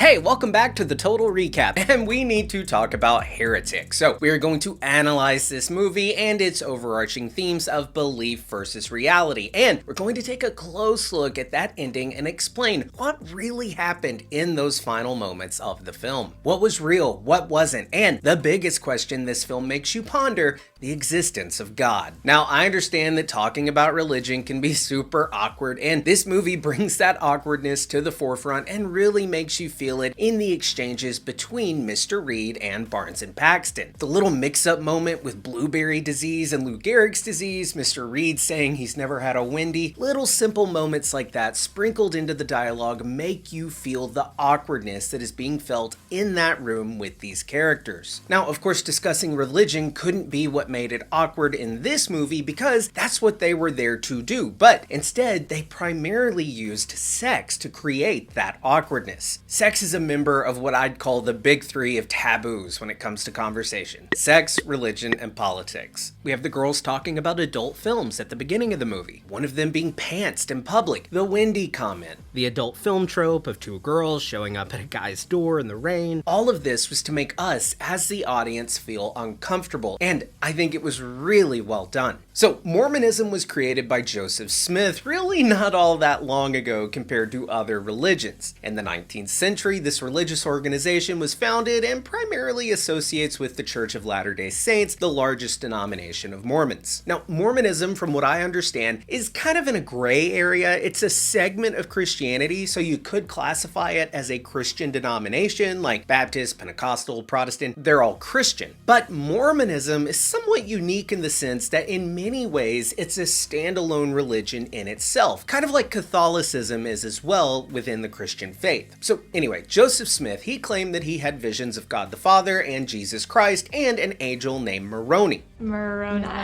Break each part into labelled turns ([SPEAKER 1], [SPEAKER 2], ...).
[SPEAKER 1] Hey, welcome back to the Total Recap, and we need to talk about Heretic. So, we are going to analyze this movie and its overarching themes of belief versus reality, and we're going to take a close look at that ending and explain what really happened in those final moments of the film. What was real, what wasn't, and the biggest question this film makes you ponder, the existence of God. Now, I understand that talking about religion can be super awkward, and this movie brings that awkwardness to the forefront and really makes you feel it in the exchanges between Mr. Reed and Barnes and Paxton. The little mix-up moment with blueberry disease and Lou Gehrig's disease, Mr. Reed saying he's never had a Wendy, little simple moments like that sprinkled into the dialogue make you feel the awkwardness that is being felt in that room with these characters. Now, of course, discussing religion couldn't be what made it awkward in this movie because that's what they were there to do, but instead they primarily used sex to create that awkwardness. Sex is a member of what I'd call the big three of taboos when it comes to conversation: sex, religion, and politics. We have the girls talking about adult films at the beginning of the movie, one of them being pantsed in public, the Wendy comment, the adult film trope of two girls showing up at a guy's door in the rain. All of this was to make us, as the audience, feel uncomfortable, and I think it was really well done. So, Mormonism was created by Joseph Smith really not all that long ago compared to other religions. In the 19th century, this religious organization was founded and primarily associates with the Church of Latter-day Saints, the largest denomination of Mormons. Now, Mormonism, from what I understand, is kind of in a gray area. It's a segment of Christianity, so you could classify it as a Christian denomination, like Baptist, Pentecostal, Protestant. They're all Christian. But Mormonism is somewhat unique in the sense that in many ways it's a standalone religion in itself, kind of like Catholicism is as well within the Christian faith. So anyway, Joseph Smith, he claimed that he had visions of God the Father and Jesus Christ and an angel named Moroni.
[SPEAKER 2] Moroni.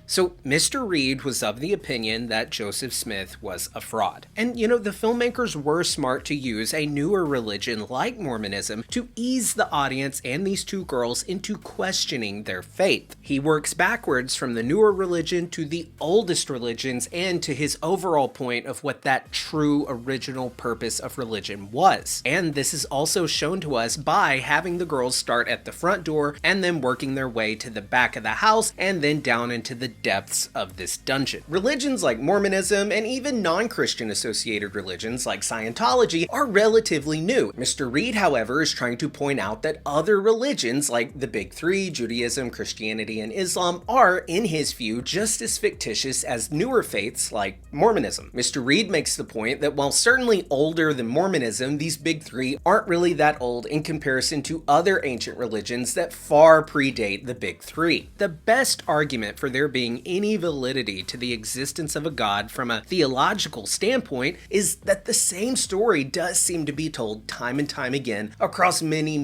[SPEAKER 1] So Mr. Reed was of the opinion that Joseph Smith was a fraud. And you know, the filmmakers were smart to use a newer religion like Mormonism to ease the audience and these two girls into questioning their faith. He works backwards from the newer religion to the oldest religions and to his overall point of what that true original purpose of religion was. And this is also shown to us by having the girls start at the front door and then working their way to the back of the house and then down into the depths of this dungeon. Religions like Mormonism and even non-Christian associated religions like Scientology are relatively new. Mr. Reed, however, is trying to point out that other religions like the big three, Judaism, Christianity, and Islam, are, in his view, just as fictitious as newer faiths like Mormonism. Mr. Reed makes the point that while certainly older than Mormonism, these big three aren't really that old in comparison to other ancient religions that far predate the big three. The best argument for there being any validity to the existence of a god from a theological standpoint is that the same story does seem to be told time and time again across many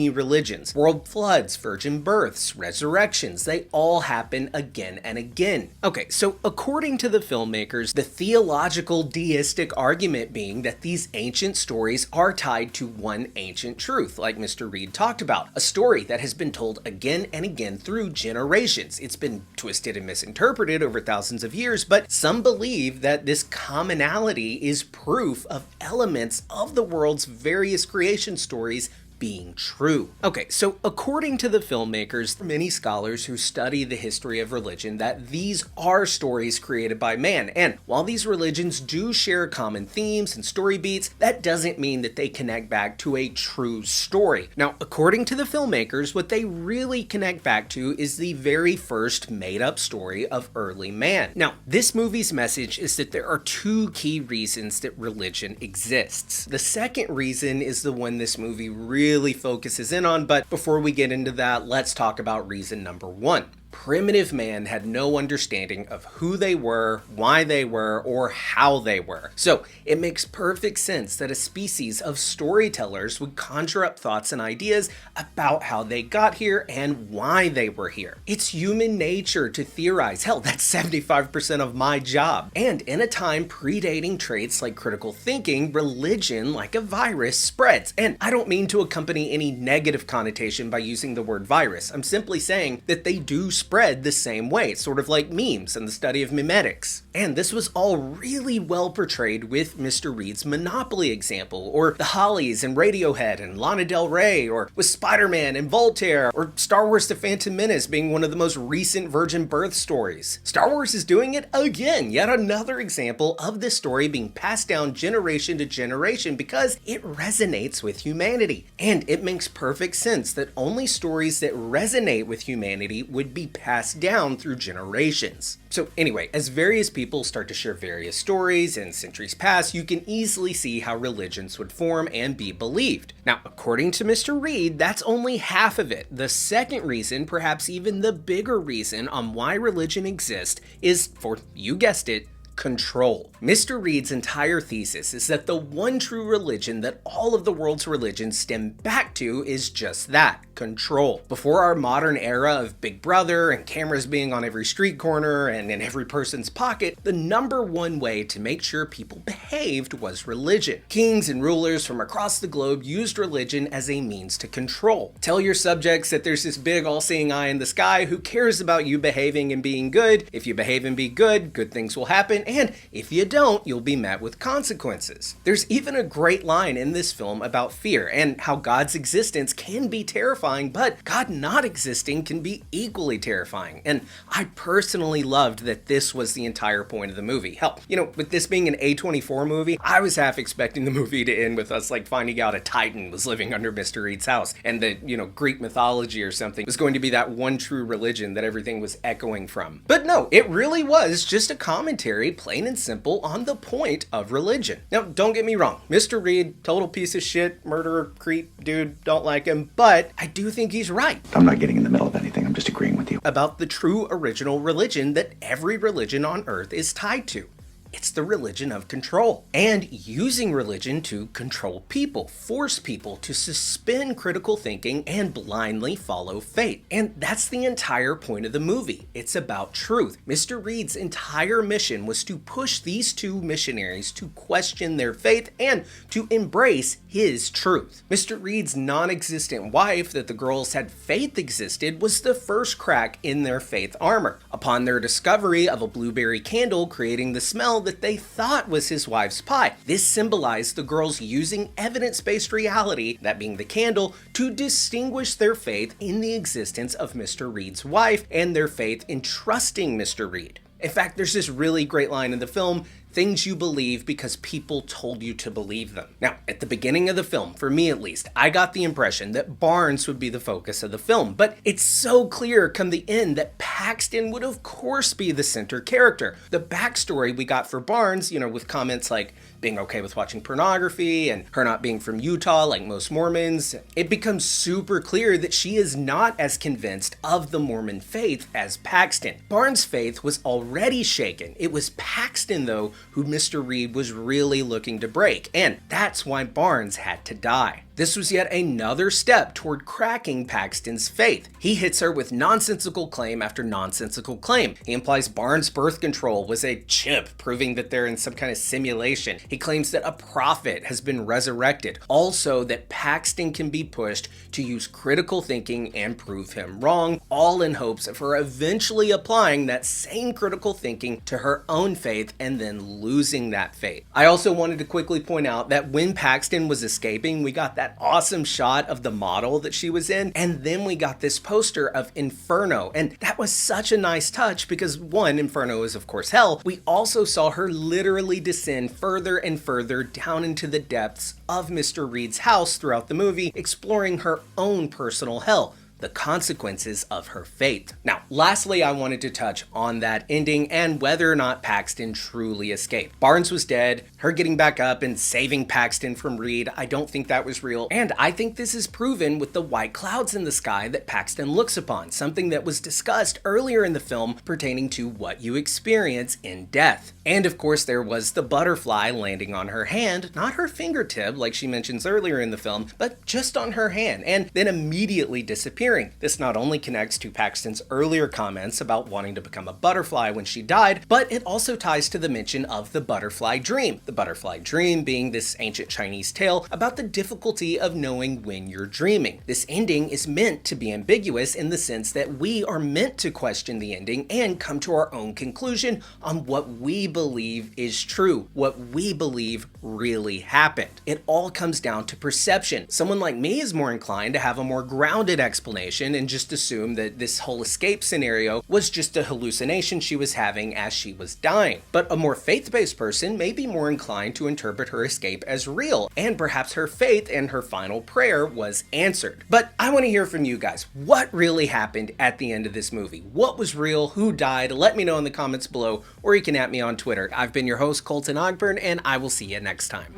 [SPEAKER 1] religions. World floods, virgin births, resurrections, they all happen again and again. Okay, so according to the filmmakers, the theological deistic argument being that these ancient stories are tied to one ancient truth, like Mr. Reed talked about, a story that has been told again and again through generations. It's been twisted and misinterpreted over thousands of years, but some believe that this commonality is proof of elements of the world's various creation stories being true. Okay, so according to the filmmakers, many scholars who study the history of religion, that these are stories created by man. And while these religions do share common themes and story beats, that doesn't mean that they connect back to a true story. Now, according to the filmmakers, what they really connect back to is the very first made-up story of early man. Now, this movie's message is that there are two key reasons that religion exists. The second reason is the one this movie really focuses in on, but before we get into that, let's talk about reason number one. Primitive man had no understanding of who they were, why they were, or how they were. So it makes perfect sense that a species of storytellers would conjure up thoughts and ideas about how they got here and why they were here. It's human nature to theorize. Hell, that's 75% of my job. And in a time predating traits like critical thinking, religion, like a virus, spreads. And I don't mean to accompany any negative connotation by using the word virus. I'm simply saying that they do spread the same way, sort of like memes and the study of memetics. And this was all really well portrayed with Mr. Reed's Monopoly example, or the Hollies and Radiohead and Lana Del Rey, or with Spider-Man and Voltaire, or Star Wars The Phantom Menace being one of the most recent virgin birth stories. Star Wars is doing it again, yet another example of this story being passed down generation to generation because it resonates with humanity. And it makes perfect sense that only stories that resonate with humanity would be passed down through generations. So anyway, as various people start to share various stories and centuries pass, you can easily see how religions would form and be believed. Now, according to Mr. Reed, that's only half of it. The second reason, perhaps even the bigger reason on why religion exists is, for, you guessed it, control. Mr. Reed's entire thesis is that the one true religion that all of the world's religions stem back to is just that, control. Before our modern era of Big Brother and cameras being on every street corner and in every person's pocket, the number one way to make sure people behaved was religion. Kings and rulers from across the globe used religion as a means to control. Tell your subjects that there's this big all-seeing eye in the sky who cares about you behaving and being good. If you behave and be good, good things will happen, and if you don't, you'll be met with consequences. There's even a great line in this film about fear and how God's existence can be terrifying, but God not existing can be equally terrifying. And I personally loved that this was the entire point of the movie. Hell, with this being an A24 movie, I was half expecting the movie to end with us finding out a Titan was living under Mr. Reed's house, and that, Greek mythology or something was going to be that one true religion that everything was echoing from. But no, it really was just a commentary, plain and simple, on the point of religion. Now, don't get me wrong, Mr. Reed, total piece of shit, murderer, creep, dude, don't like him, but I do think he's right.
[SPEAKER 2] I'm not getting in the middle of anything, I'm just agreeing with you.
[SPEAKER 1] About the true original religion that every religion on earth is tied to. It's the religion of control, and using religion to control people, force people to suspend critical thinking and blindly follow fate. And that's the entire point of the movie. It's about truth. Mr. Reed's entire mission was to push these two missionaries to question their faith and to embrace his truth. Mr. Reed's non-existent wife that the girls had faith existed was the first crack in their faith armor. Upon their discovery of a blueberry candle creating the smell that they thought was his wife's pie, this symbolized the girls using evidence-based reality, that being the candle, to distinguish their faith in the existence of Mr. Reed's wife and their faith in trusting Mr. Reed. In fact, there's this really great line in the film, things you believe because people told you to believe them. Now, at the beginning of the film, for me at least, I got the impression that Barnes would be the focus of the film, but it's so clear come the end that Paxton would of course be the center character. The backstory we got for Barnes, with comments like being okay with watching pornography and her not being from Utah like most Mormons, it becomes super clear that she is not as convinced of the Mormon faith as Paxton. Barnes' faith was already shaken. It was Paxton, though, who Mr. Reed was really looking to break, and that's why Barnes had to die. This was yet another step toward cracking Paxton's faith. He hits her with nonsensical claim after nonsensical claim. He implies Barnes' birth control was a chip, proving that they're in some kind of simulation. He claims that a prophet has been resurrected. Also, that Paxton can be pushed to use critical thinking and prove him wrong, all in hopes of her eventually applying that same critical thinking to her own faith and then losing that faith. I also wanted to quickly point out that when Paxton was escaping, we got that awesome shot of the model that she was in, and then we got this poster of Inferno, and that was such a nice touch because one, Inferno is of course hell. We also saw her literally descend further and further down into the depths of Mr. Reed's house throughout the movie, exploring her own personal hell, the consequences of her faith. Now, lastly, I wanted to touch on that ending and whether or not Paxton truly escaped. Barnes was dead. Her getting back up and saving Paxton from Reed, I don't think that was real. And I think this is proven with the white clouds in the sky that Paxton looks upon, something that was discussed earlier in the film pertaining to what you experience in death. And of course, there was the butterfly landing on her hand, not her fingertip like she mentions earlier in the film, but just on her hand, and then immediately disappearing. hearing. This not only connects to Paxton's earlier comments about wanting to become a butterfly when she died, but it also ties to the mention of the butterfly dream. The butterfly dream being this ancient Chinese tale about the difficulty of knowing when you're dreaming. This ending is meant to be ambiguous in the sense that we are meant to question the ending and come to our own conclusion on what we believe is true, what we believe really happened. It all comes down to perception. Someone like me is more inclined to have a more grounded explanation and just assume that this whole escape scenario was just a hallucination she was having as she was dying. But a more faith-based person may be more inclined to interpret her escape as real, and perhaps her faith and her final prayer was answered. But I want to hear from you guys. What really happened at the end of this movie? What was real? Who died? Let me know in the comments below, or you can at me on Twitter. I've been your host, Colton Ogburn, and I will see you next time.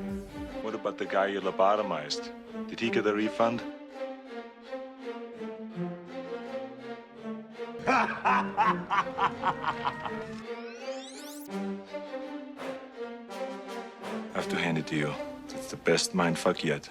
[SPEAKER 3] What about the guy you lobotomized? Did he get a refund? I have to hand it to you. It's the best mindfuck yet.